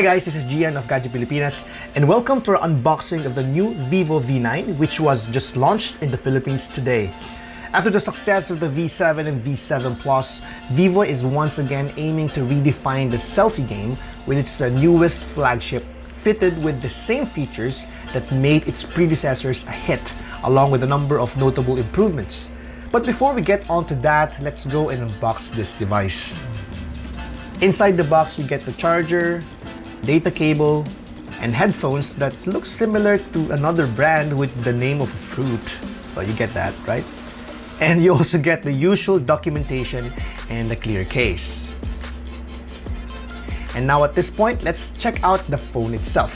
Hi guys, this is Gian of Gadget Pilipinas and welcome to our unboxing of the new Vivo V9 which was just launched in the Philippines today. After the success of the V7 and V7 Plus, Vivo is once again aiming to redefine the selfie game with its newest flagship fitted with the same features that made its predecessors a hit, along with a number of notable improvements. But before we get on to that, let's go and unbox this device. Inside the box you get the charger, data cable, and headphones that look similar to another brand with the name of a fruit. So you get that, right? And you also get the usual documentation and a clear case. And now at this point, let's check out the phone itself.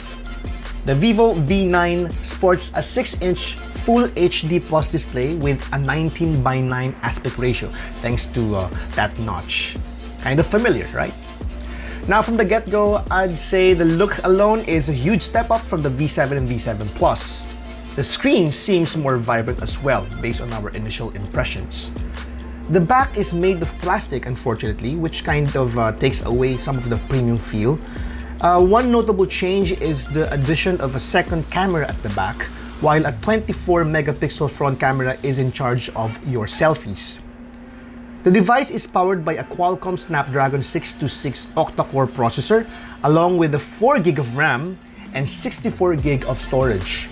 The Vivo V9 sports a 6-inch Full HD Plus display with a 19:9 aspect ratio, thanks to that notch. Kind of familiar, right? Now from the get-go, I'd say the look alone is a huge step up from the V7 and V7 Plus. The screen seems more vibrant as well, based on our initial impressions. The back is made of plastic, unfortunately, which kind of takes away some of the premium feel. One notable change is the addition of a second camera at the back, while a 24-megapixel front camera is in charge of your selfies. The device is powered by a Qualcomm Snapdragon 626 octa-core processor, along with a 4 GB of RAM and 64 GB of storage.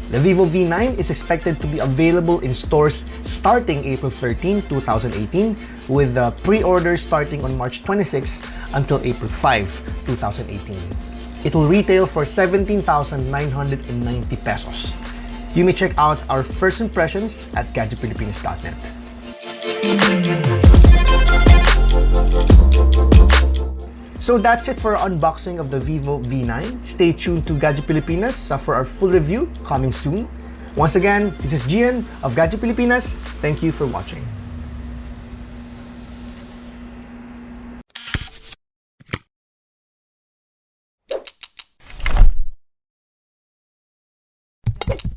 The Vivo V9 is expected to be available in stores starting April 13, 2018, with pre-orders starting on March 26 until April 5, 2018. It will retail for 17,990 pesos. You may check out our first impressions at gadgetpilipinas.net. So that's it for our unboxing of the Vivo V9. Stay tuned to Gadget Pilipinas for our full review coming soon. Once again, this is Gian of Gadget Pilipinas. Thank you for watching.